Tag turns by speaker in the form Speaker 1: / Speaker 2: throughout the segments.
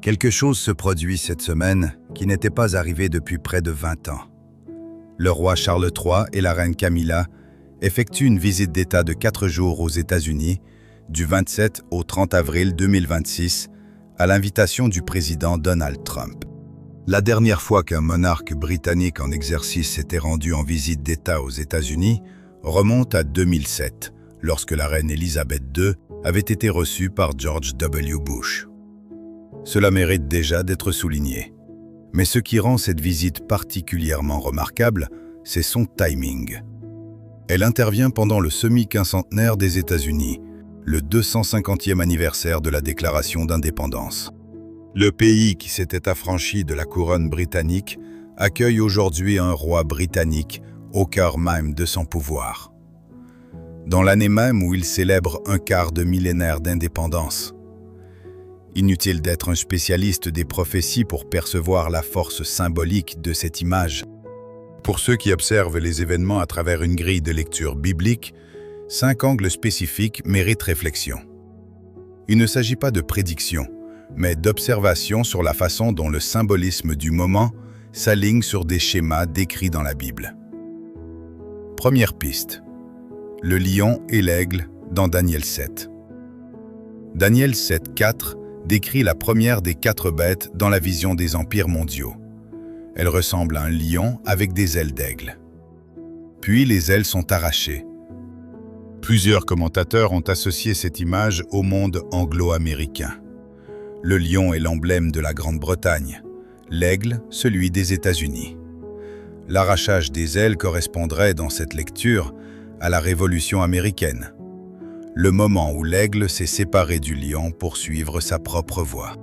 Speaker 1: Quelque chose se produit cette semaine qui n'était pas arrivé depuis près de 20 ans. Le roi Charles III et la reine Camilla effectuent une visite d'État de 4 jours aux États-Unis, du 27 au 30 avril 2026, à l'invitation du président Donald Trump. La dernière fois qu'un monarque britannique en exercice s'était rendu en visite d'État aux États-Unis remonte à 2007, lorsque la reine Élisabeth II avait été reçue par George W. Bush. Cela mérite déjà d'être souligné. Mais ce qui rend cette visite particulièrement remarquable, c'est son timing. Elle intervient pendant le semi-quincentenaire des États-Unis, le 250e anniversaire de la déclaration d'indépendance. Le pays qui s'était affranchi de la couronne britannique accueille aujourd'hui un roi britannique au cœur même de son pouvoir. Dans l'année même où il célèbre un quart de millénaire d'indépendance. Inutile d'être un spécialiste des prophéties pour percevoir la force symbolique de cette image. Pour ceux qui observent les événements à travers une grille de lecture biblique, 5 angles spécifiques méritent réflexion. Il ne s'agit pas de prédiction, mais d'observation sur la façon dont le symbolisme du moment s'aligne sur des schémas décrits dans la Bible. Première piste. Le lion et l'aigle dans Daniel 7. Daniel 7:4 décrit la première des 4 bêtes dans la vision des empires mondiaux. Elle ressemble à un lion avec des ailes d'aigle. Puis les ailes sont arrachées. Plusieurs commentateurs ont associé cette image au monde anglo-américain. Le lion est l'emblème de la Grande-Bretagne, l'aigle celui des États-Unis. L'arrachage des ailes correspondrait dans cette lecture à la Révolution américaine, le moment où l'aigle s'est séparé du lion pour suivre sa propre voie.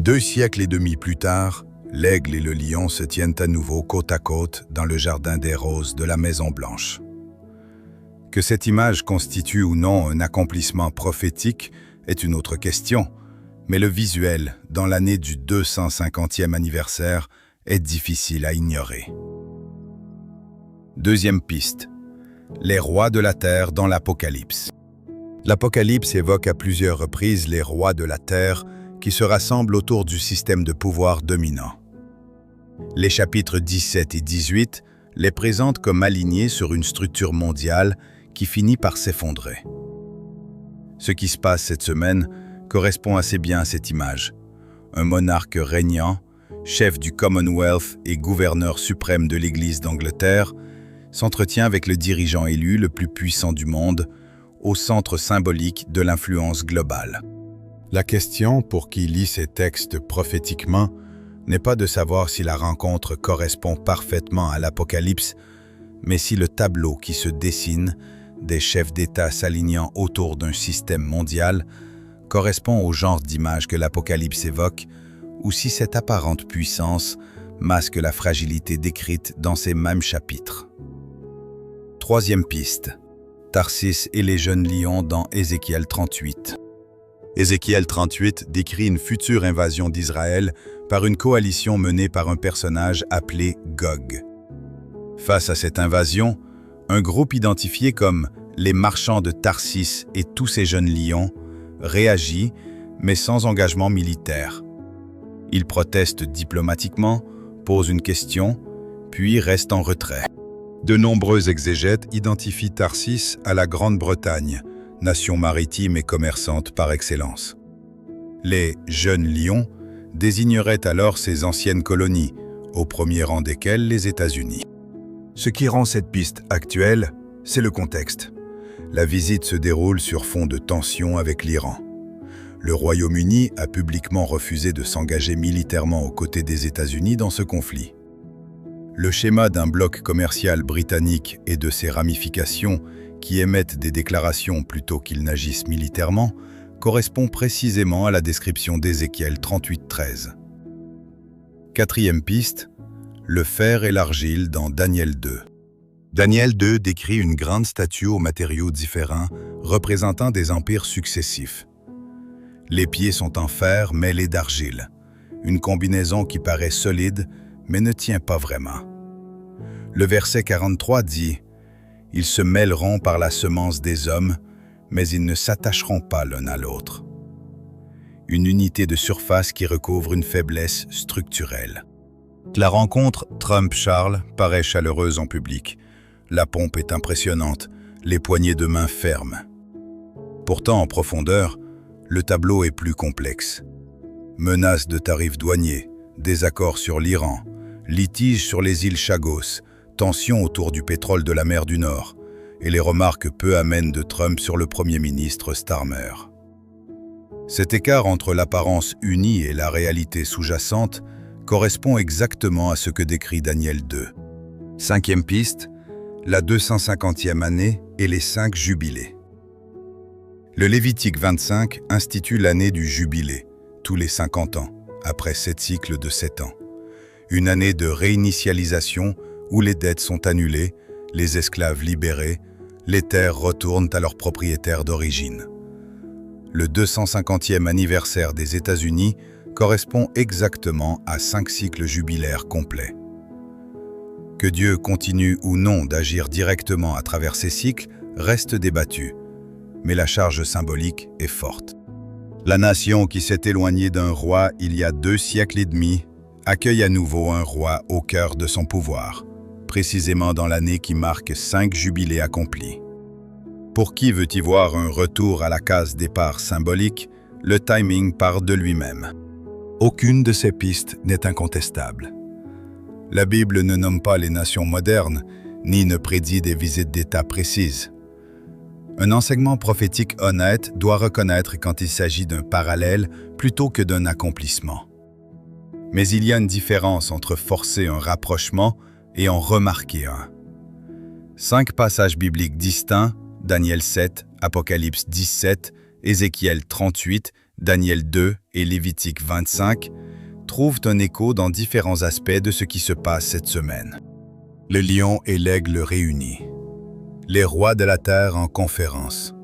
Speaker 1: 2 siècles et demi plus tard, l'aigle et le lion se tiennent à nouveau côte à côte dans le jardin des roses de la Maison-Blanche. Que cette image constitue ou non un accomplissement prophétique est une autre question, mais le visuel, dans l'année du 250e anniversaire, est difficile à ignorer. Deuxième piste. Les rois de la terre dans l'Apocalypse. L'Apocalypse évoque à plusieurs reprises les rois de la terre qui se rassemblent autour du système de pouvoir dominant. Les chapitres 17 et 18 les présentent comme alignés sur une structure mondiale qui finit par s'effondrer. Ce qui se passe cette semaine correspond assez bien à cette image. Un monarque régnant, chef du Commonwealth et gouverneur suprême de l'Église d'Angleterre, s'entretient avec le dirigeant élu le plus puissant du monde, au centre symbolique de l'influence globale. La question, pour qui lit ces textes prophétiquement, n'est pas de savoir si la rencontre correspond parfaitement à l'Apocalypse, mais si le tableau qui se dessine, des chefs d'État s'alignant autour d'un système mondial, correspond au genre d'image que l'Apocalypse évoque, ou si cette apparente puissance masque la fragilité décrite dans ces mêmes chapitres. Troisième piste. Tarsis et les jeunes lions dans Ézéchiel 38. Ézéchiel 38 décrit une future invasion d'Israël par une coalition menée par un personnage appelé Gog. Face à cette invasion, un groupe identifié comme les marchands de Tarsis et tous ces jeunes lions réagit, mais sans engagement militaire. Ils protestent diplomatiquement, posent une question, puis restent en retrait. De nombreux exégètes identifient Tarsis à la Grande-Bretagne, nation maritime et commerçante par excellence. Les « jeunes lions » désigneraient alors ces anciennes colonies, au premier rang desquelles les États-Unis. Ce qui rend cette piste actuelle, c'est le contexte. La visite se déroule sur fond de tensions avec l'Iran. Le Royaume-Uni a publiquement refusé de s'engager militairement aux côtés des États-Unis dans ce conflit. Le schéma d'un bloc commercial britannique et de ses ramifications qui émettent des déclarations plutôt qu'ils n'agissent militairement correspond précisément à la description d'Ézéchiel 38:13. Quatrième piste, le fer et l'argile dans Daniel 2. Daniel 2 décrit une grande statue aux matériaux différents représentant des empires successifs. Les pieds sont en fer mêlés d'argile, une combinaison qui paraît solide mais ne tient pas vraiment. Le verset 43 dit « Ils se mêleront par la semence des hommes, mais ils ne s'attacheront pas l'un à l'autre. » une unité de surface qui recouvre une faiblesse structurelle. La rencontre Trump-Charles paraît chaleureuse en public. La pompe est impressionnante, les poignées de main fermes. Pourtant, en profondeur, le tableau est plus complexe. Menaces de tarifs douaniers, désaccords sur l'Iran, litiges sur les îles Chagos, tensions autour du pétrole de la mer du Nord, et les remarques peu amènes de Trump sur le Premier ministre Starmer. Cet écart entre l'apparence unie et la réalité sous-jacente correspond exactement à ce que décrit Daniel 2. Cinquième piste, la 250e année et les 5 jubilés. Le Lévitique 25 institue l'année du jubilé, tous les 50 ans, après 7 cycles de 7 ans. Une année de réinitialisation où les dettes sont annulées, les esclaves libérés, les terres retournent à leurs propriétaires d'origine. Le 250e anniversaire des États-Unis correspond exactement à 5 cycles jubilaires complets. Que Dieu continue ou non d'agir directement à travers ces cycles reste débattu, mais la charge symbolique est forte. La nation qui s'est éloignée d'un roi il y a 2 siècles et demi accueille à nouveau un roi au cœur de son pouvoir, précisément dans l'année qui marque 5 jubilés accomplis. Pour qui veut y voir un retour à la case départ symbolique, le timing part de lui-même. Aucune de ces pistes n'est incontestable. La Bible ne nomme pas les nations modernes, ni ne prédit des visites d'État précises. Un enseignement prophétique honnête doit reconnaître quand il s'agit d'un parallèle plutôt que d'un accomplissement. Mais il y a une différence entre forcer un rapprochement et en remarquer un. 5 passages bibliques distincts, Daniel 7, Apocalypse 17, Ézéchiel 38, Daniel 2 et Lévitique 25, trouvent un écho dans différents aspects de ce qui se passe cette semaine. Le lion et l'aigle réunis. Les rois de la terre en conférence.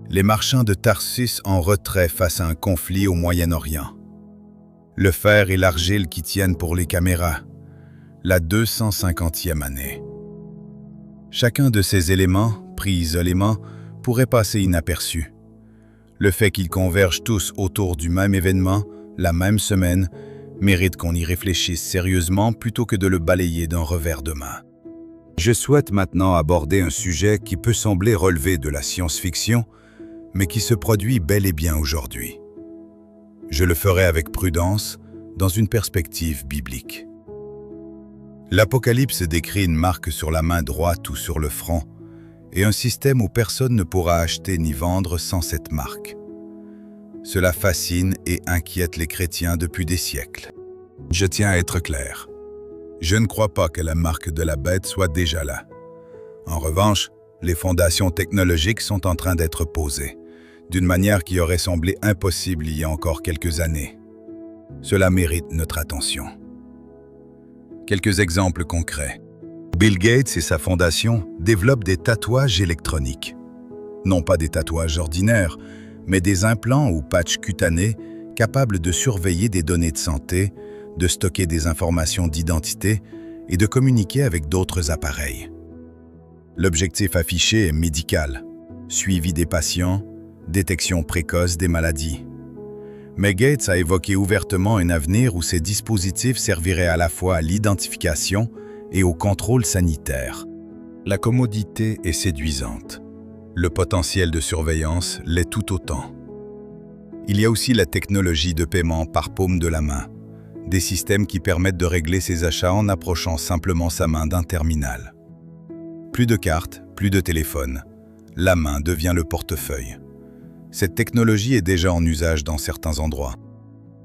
Speaker 1: Les marchands de Tarsus en retrait face à un conflit au Moyen-Orient. Le fer et l'argile qui tiennent pour les caméras. La 250e année. Chacun de ces éléments, pris isolément, pourrait passer inaperçu. Le fait qu'ils convergent tous autour du même événement, la même semaine, mérite qu'on y réfléchisse sérieusement plutôt que de le balayer d'un revers de main. Je souhaite maintenant aborder un sujet qui peut sembler relever de la science-fiction, mais qui se produit bel et bien aujourd'hui. Je le ferai avec prudence, dans une perspective biblique. L'Apocalypse décrit une marque sur la main droite ou sur le front, et un système où personne ne pourra acheter ni vendre sans cette marque. Cela fascine et inquiète les chrétiens depuis des siècles. Je tiens à être clair. Je ne crois pas que la marque de la bête soit déjà là. En revanche, les fondations technologiques sont en train d'être posées, d'une manière qui aurait semblé impossible il y a encore quelques années. Cela mérite notre attention. Quelques exemples concrets. Bill Gates et sa fondation développent des tatouages électroniques. Non pas des tatouages ordinaires, mais des implants ou patchs cutanés capables de surveiller des données de santé, de stocker des informations d'identité et de communiquer avec d'autres appareils. L'objectif affiché est médical, suivi des patients, détection précoce des maladies. Mais Gates a évoqué ouvertement un avenir où ces dispositifs serviraient à la fois à l'identification et au contrôle sanitaire. La commodité est séduisante. Le potentiel de surveillance l'est tout autant. Il y a aussi la technologie de paiement par paume de la main, des systèmes qui permettent de régler ses achats en approchant simplement sa main d'un terminal. Plus de cartes, plus de téléphone. La main devient le portefeuille. Cette technologie est déjà en usage dans certains endroits.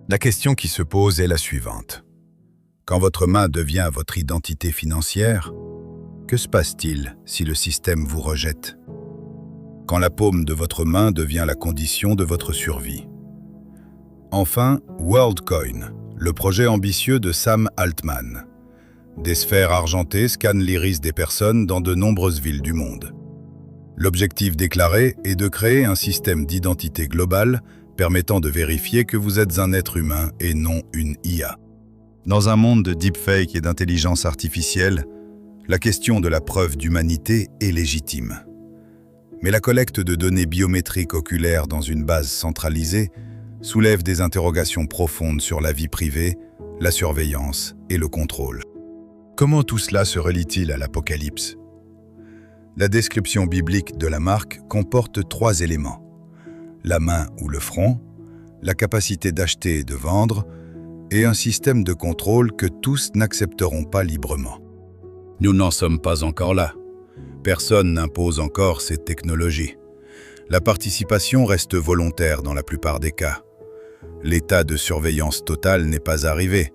Speaker 1: La question qui se pose est la suivante. Quand votre main devient votre identité financière, que se passe-t-il si le système vous rejette? Quand la paume de votre main devient la condition de votre survie. Enfin, WorldCoin, le projet ambitieux de Sam Altman. Des sphères argentées scannent l'iris des personnes dans de nombreuses villes du monde. L'objectif déclaré est de créer un système d'identité globale permettant de vérifier que vous êtes un être humain et non une IA. Dans un monde de deepfake et d'intelligence artificielle, la question de la preuve d'humanité est légitime. Mais la collecte de données biométriques oculaires dans une base centralisée soulève des interrogations profondes sur la vie privée, la surveillance et le contrôle. Comment tout cela se relie-t-il à l'Apocalypse? La description biblique de la marque comporte 3 éléments: la main ou le front, la capacité d'acheter et de vendre, et un système de contrôle que tous n'accepteront pas librement. Nous n'en sommes pas encore là. Personne n'impose encore cette technologie. La participation reste volontaire dans la plupart des cas. L'état de surveillance totale n'est pas arrivé,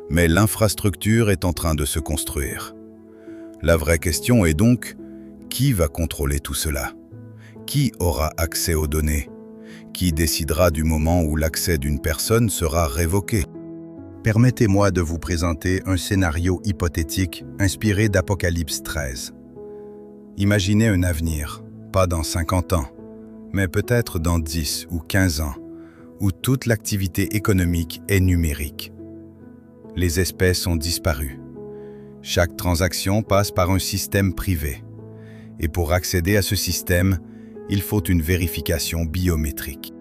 Speaker 1: mais l'infrastructure est en train de se construire. La vraie question est donc, qui va contrôler tout cela? Qui aura accès aux données? Qui décidera du moment où l'accès d'une personne sera révoqué? Permettez-moi de vous présenter un scénario hypothétique inspiré d'Apocalypse 13. Imaginez un avenir, pas dans 50 ans, mais peut-être dans 10 ou 15 ans, où toute l'activité économique est numérique. Les espèces ont disparu. Chaque transaction passe par un système privé. Et pour accéder à ce système, il faut une vérification biométrique.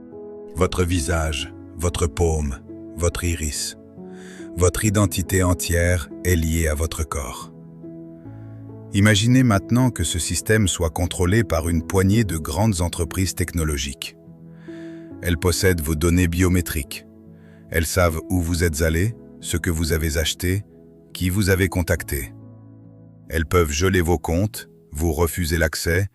Speaker 1: Votre visage, votre paume, votre iris. Votre identité entière est liée à votre corps. Imaginez maintenant que ce système soit contrôlé par une poignée de grandes entreprises technologiques. Elles possèdent vos données biométriques. Elles savent où vous êtes allé, ce que vous avez acheté, qui vous avez contacté. Elles peuvent geler vos comptes, vous refuser l'accès,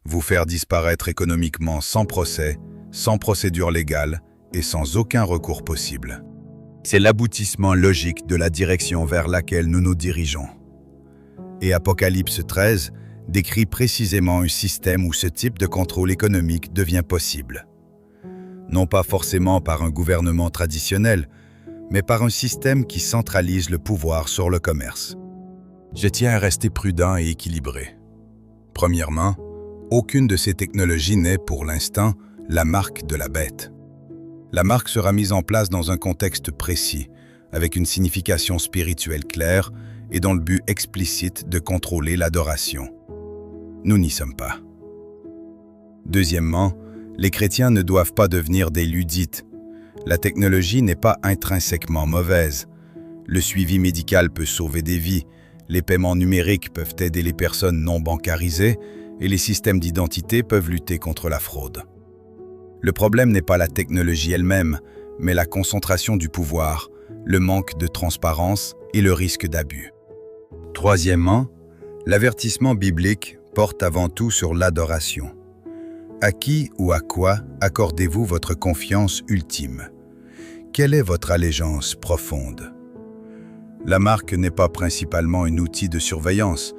Speaker 1: vous faire disparaître économiquement sans procès, sans procédure légale et sans aucun recours possible. C'est l'aboutissement logique de la direction vers laquelle nous nous dirigeons. Et Apocalypse 13 décrit précisément un système où ce type de contrôle économique devient possible. Non pas forcément par un gouvernement traditionnel, mais par un système qui centralise le pouvoir sur le commerce. Je tiens à rester prudent et équilibré. Premièrement, aucune de ces technologies n'est, pour l'instant, la marque de la bête. La marque sera mise en place dans un contexte précis, avec une signification spirituelle claire et dans le but explicite de contrôler l'adoration. Nous n'y sommes pas. Deuxièmement, les chrétiens ne doivent pas devenir des ludites. La technologie n'est pas intrinsèquement mauvaise. Le suivi médical peut sauver des vies, les paiements numériques peuvent aider les personnes non bancarisées et les systèmes d'identité peuvent lutter contre la fraude. Le problème n'est pas la technologie elle-même, mais la concentration du pouvoir, le manque de transparence et le risque d'abus. Troisièmement, l'avertissement biblique porte avant tout sur l'adoration. À qui ou à quoi accordez-vous votre confiance ultime? Quelle est votre allégeance profonde? La marque n'est pas principalement un outil de surveillance,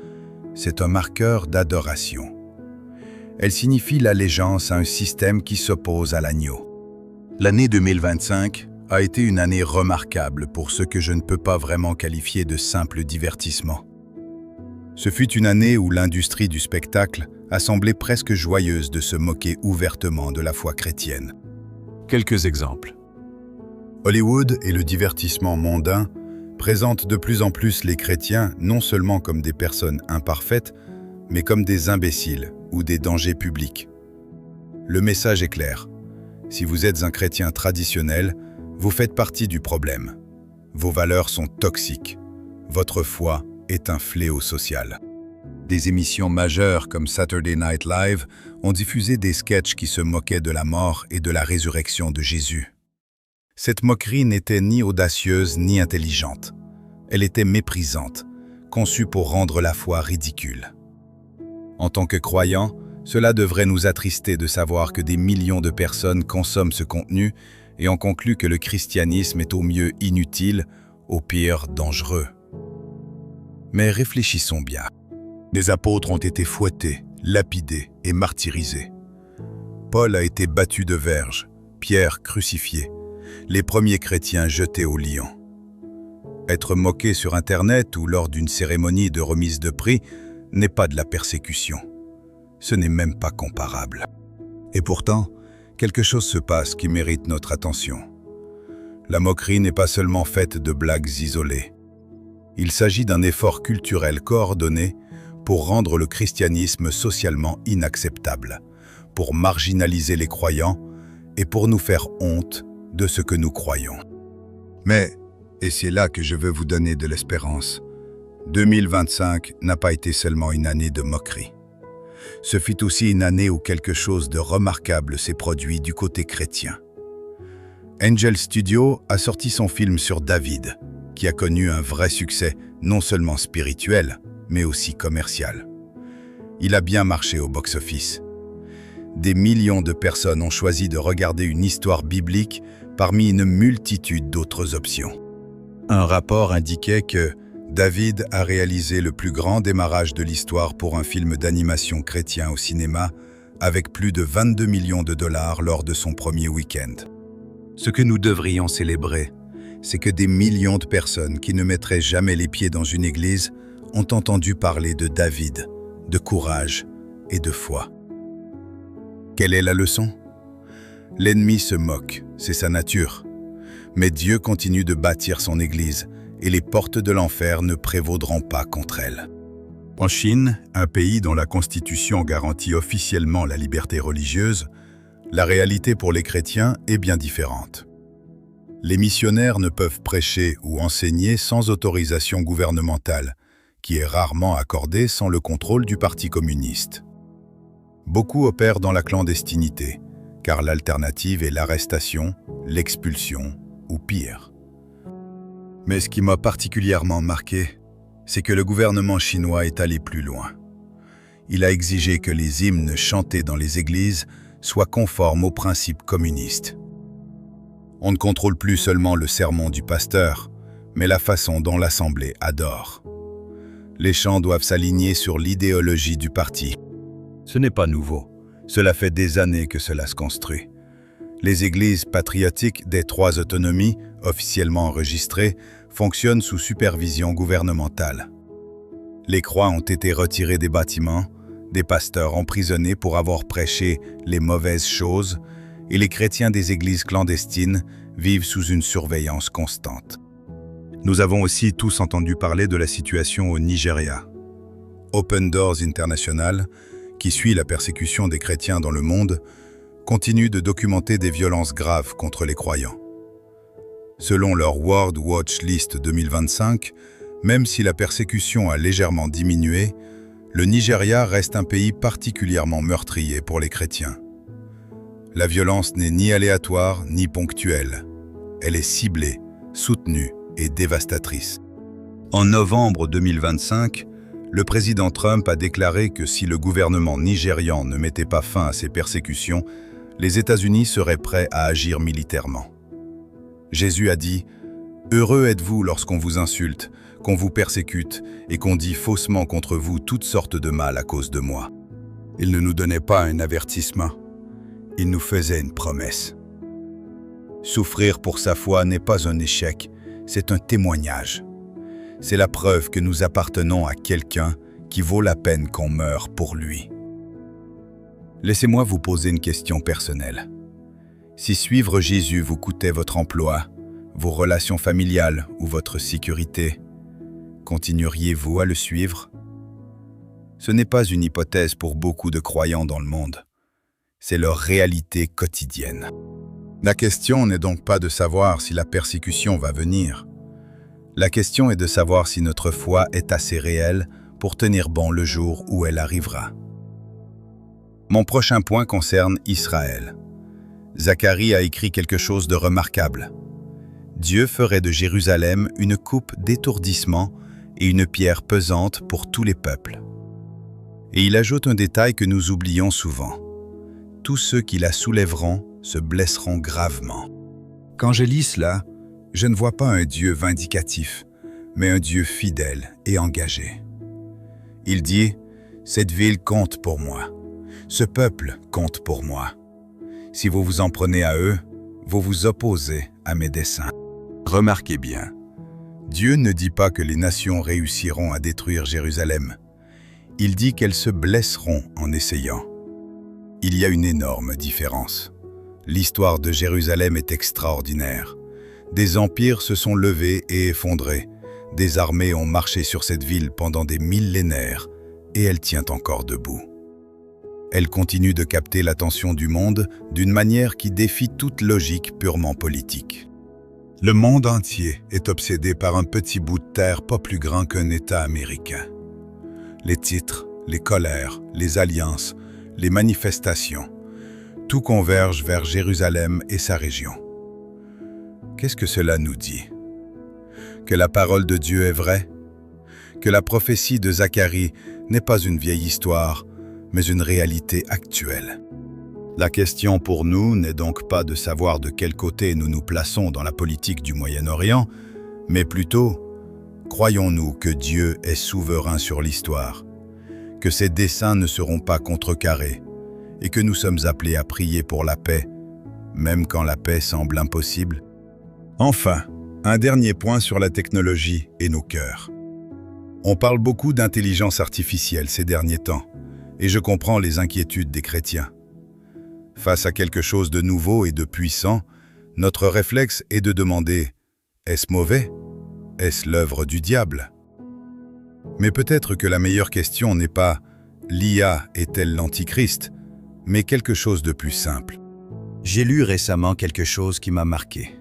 Speaker 1: c'est un marqueur d'adoration. Elle signifie l'allégeance à un système qui s'oppose à l'agneau. L'année 2025 a été une année remarquable pour ce que je ne peux pas vraiment qualifier de simple divertissement. Ce fut une année où l'industrie du spectacle a semblé presque joyeuse de se moquer ouvertement de la foi chrétienne. Quelques exemples. Hollywood et le divertissement mondain présentent de plus en plus les chrétiens non seulement comme des personnes imparfaites, mais comme des imbéciles ou des dangers publics. Le message est clair. Si vous êtes un chrétien traditionnel, vous faites partie du problème. Vos valeurs sont toxiques. Votre foi est un fléau social. Des émissions majeures comme Saturday Night Live ont diffusé des sketchs qui se moquaient de la mort et de la résurrection de Jésus. Cette moquerie n'était ni audacieuse ni intelligente. Elle était méprisante, conçue pour rendre la foi ridicule. En tant que croyants, cela devrait nous attrister de savoir que des millions de personnes consomment ce contenu et en concluent que le christianisme est au mieux inutile, au pire dangereux. Mais réfléchissons bien. Les apôtres ont été fouettés, lapidés et martyrisés. Paul a été battu de verge, Pierre crucifié, les premiers chrétiens jetés au lion. Être moqué sur Internet ou lors d'une cérémonie de remise de prix n'est pas de la persécution. Ce n'est même pas comparable. Et pourtant, quelque chose se passe qui mérite notre attention. La moquerie n'est pas seulement faite de blagues isolées. Il s'agit d'un effort culturel coordonné pour rendre le christianisme socialement inacceptable, pour marginaliser les croyants et pour nous faire honte de ce que nous croyons. Mais, et c'est là que je veux vous donner de l'espérance, 2025 n'a pas été seulement une année de moquerie. Ce fut aussi une année où quelque chose de remarquable s'est produit du côté chrétien. Angel Studio a sorti son film sur David, qui a connu un vrai succès non seulement spirituel, mais aussi commercial. Il a bien marché au box-office. Des millions de personnes ont choisi de regarder une histoire biblique parmi une multitude d'autres options. Un rapport indiquait que David a réalisé le plus grand démarrage de l'histoire pour un film d'animation chrétien au cinéma, avec plus de 22 millions de dollars lors de son premier week-end. Ce que nous devrions célébrer, c'est que des millions de personnes qui ne mettraient jamais les pieds dans une église ont entendu parler de David, de courage et de foi. Quelle est la leçon? L'ennemi se moque, c'est sa nature. Mais Dieu continue de bâtir son église et les portes de l'enfer ne prévaudront pas contre elle. En Chine, un pays dont la constitution garantit officiellement la liberté religieuse, la réalité pour les chrétiens est bien différente. Les missionnaires ne peuvent prêcher ou enseigner sans autorisation gouvernementale, qui est rarement accordée sans le contrôle du Parti communiste. Beaucoup opèrent dans la clandestinité, car l'alternative est l'arrestation, l'expulsion ou pire. Mais ce qui m'a particulièrement marqué, c'est que le gouvernement chinois est allé plus loin. Il a exigé que les hymnes chantés dans les églises soient conformes aux principes communistes. On ne contrôle plus seulement le sermon du pasteur, mais la façon dont l'Assemblée adore. Les chants doivent s'aligner sur l'idéologie du parti. Ce n'est pas nouveau. Cela fait des années que cela se construit. Les églises patriotiques des 3 autonomies, officiellement enregistrées, fonctionnent sous supervision gouvernementale. Les croix ont été retirées des bâtiments, des pasteurs emprisonnés pour avoir prêché les mauvaises choses, et les chrétiens des églises clandestines vivent sous une surveillance constante. Nous avons aussi tous entendu parler de la situation au Nigeria. Open Doors International, qui suit la persécution des chrétiens dans le monde, continue de documenter des violences graves contre les croyants. Selon leur World Watch List 2025, même si la persécution a légèrement diminué, le Nigeria reste un pays particulièrement meurtrier pour les chrétiens. La violence n'est ni aléatoire ni ponctuelle. Elle est ciblée, soutenue et dévastatrice. En novembre 2025, le président Trump a déclaré que si le gouvernement nigérian ne mettait pas fin à ces persécutions, les États-Unis seraient prêts à agir militairement. Jésus a dit « Heureux êtes-vous lorsqu'on vous insulte, qu'on vous persécute et qu'on dit faussement contre vous toutes sortes de mal à cause de moi. » Il ne nous donnait pas un avertissement, il nous faisait une promesse. Souffrir pour sa foi n'est pas un échec, c'est un témoignage. C'est la preuve que nous appartenons à quelqu'un qui vaut la peine qu'on meure pour lui. Laissez-moi vous poser une question personnelle. Si suivre Jésus vous coûtait votre emploi, vos relations familiales ou votre sécurité, continueriez-vous à le suivre? Ce n'est pas une hypothèse pour beaucoup de croyants dans le monde. C'est leur réalité quotidienne. La question n'est donc pas de savoir si la persécution va venir. La question est de savoir si notre foi est assez réelle pour tenir bon le jour où elle arrivera. Mon prochain point concerne Israël. Zacharie a écrit quelque chose de remarquable. Dieu ferait de Jérusalem une coupe d'étourdissement et une pierre pesante pour tous les peuples. Et il ajoute un détail que nous oublions souvent. Tous ceux qui la soulèveront se blesseront gravement. Quand je lis cela, je ne vois pas un Dieu vindicatif, mais un Dieu fidèle et engagé. Il dit « Cette ville compte pour moi. Ce peuple compte pour moi. Si vous vous en prenez à eux, vous vous opposez à mes desseins. » Remarquez bien, Dieu ne dit pas que les nations réussiront à détruire Jérusalem. Il dit qu'elles se blesseront en essayant. Il y a une énorme différence. L'histoire de Jérusalem est extraordinaire. Des empires se sont levés et effondrés. Des armées ont marché sur cette ville pendant des millénaires et elle tient encore debout. Elle continue de capter l'attention du monde d'une manière qui défie toute logique purement politique. Le monde entier est obsédé par un petit bout de terre pas plus grand qu'un État américain. Les titres, les colères, les alliances, les manifestations, tout converge vers Jérusalem et sa région. Qu'est-ce que cela nous dit? Que la parole de Dieu est vraie? Que la prophétie de Zacharie n'est pas une vieille histoire, mais une réalité actuelle? La question pour nous n'est donc pas de savoir de quel côté nous nous plaçons dans la politique du Moyen-Orient, mais plutôt, croyons-nous que Dieu est souverain sur l'histoire, que ses desseins ne seront pas contrecarrés, et que nous sommes appelés à prier pour la paix, même quand la paix semble impossible? Enfin, un dernier point sur la technologie et nos cœurs. On parle beaucoup d'intelligence artificielle ces derniers temps, et je comprends les inquiétudes des chrétiens. Face à quelque chose de nouveau et de puissant, notre réflexe est de demander « Est-ce mauvais? Est-ce l'œuvre du diable ?» Mais peut-être que la meilleure question n'est pas « L'IA est-elle l'antichrist ?» mais quelque chose de plus simple. J'ai lu récemment quelque chose qui m'a marqué.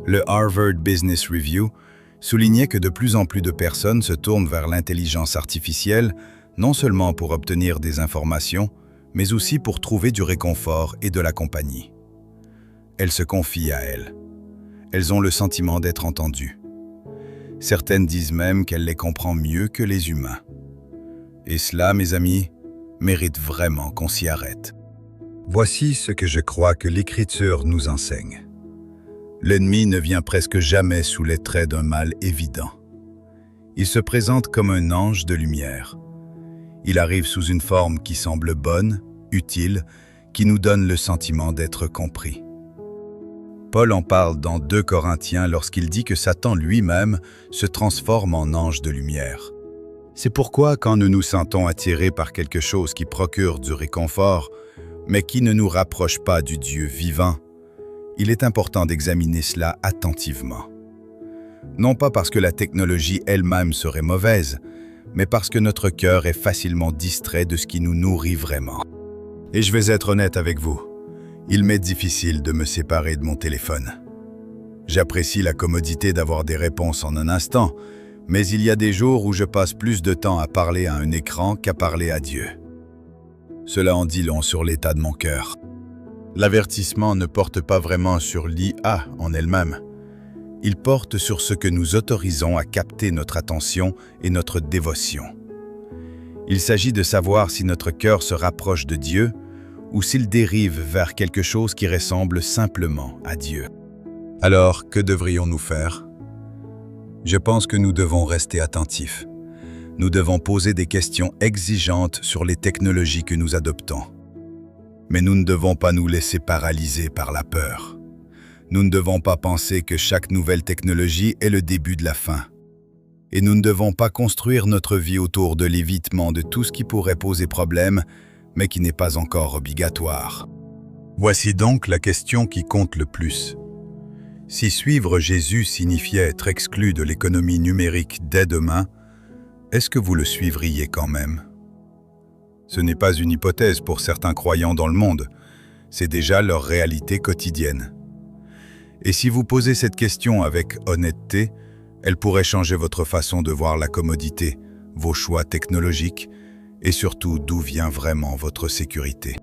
Speaker 1: Le Harvard Business Review soulignait que de plus en plus de personnes se tournent vers l'intelligence artificielle, non seulement pour obtenir des informations, mais aussi pour trouver du réconfort et de la compagnie. Elles se confient à elle. Elles ont le sentiment d'être entendues. Certaines disent même qu'elle les comprend mieux que les humains. Et cela, mes amis, mérite vraiment qu'on s'y arrête. Voici ce que je crois que l'Écriture nous enseigne. L'ennemi ne vient presque jamais sous les traits d'un mal évident. Il se présente comme un ange de lumière. Il arrive sous une forme qui semble bonne, utile, qui nous donne le sentiment d'être compris. Paul en parle dans 2 Corinthiens lorsqu'il dit que Satan lui-même se transforme en ange de lumière. C'est pourquoi quand nous nous sentons attirés par quelque chose qui procure du réconfort, mais qui ne nous rapproche pas du Dieu vivant, il est important d'examiner cela attentivement. Non pas parce que la technologie elle-même serait mauvaise, mais parce que notre cœur est facilement distrait de ce qui nous nourrit vraiment. Et je vais être honnête avec vous, il m'est difficile de me séparer de mon téléphone. J'apprécie la commodité d'avoir des réponses en un instant, mais il y a des jours où je passe plus de temps à parler à un écran qu'à parler à Dieu. Cela en dit long sur l'état de mon cœur. L'avertissement ne porte pas vraiment sur l'IA en elle-même. Il porte sur ce que nous autorisons à capter notre attention et notre dévotion. Il s'agit de savoir si notre cœur se rapproche de Dieu ou s'il dérive vers quelque chose qui ressemble simplement à Dieu. Alors, que devrions-nous faire? Je pense que nous devons rester attentifs. Nous devons poser des questions exigeantes sur les technologies que nous adoptons. Mais nous ne devons pas nous laisser paralyser par la peur. Nous ne devons pas penser que chaque nouvelle technologie est le début de la fin. Et nous ne devons pas construire notre vie autour de l'évitement de tout ce qui pourrait poser problème, mais qui n'est pas encore obligatoire. Voici donc la question qui compte le plus. Si suivre Jésus signifiait être exclu de l'économie numérique dès demain, est-ce que vous le suivriez quand même? Ce n'est pas une hypothèse pour certains croyants dans le monde, c'est déjà leur réalité quotidienne. Et si vous posez cette question avec honnêteté, elle pourrait changer votre façon de voir la commodité, vos choix technologiques et surtout d'où vient vraiment votre sécurité.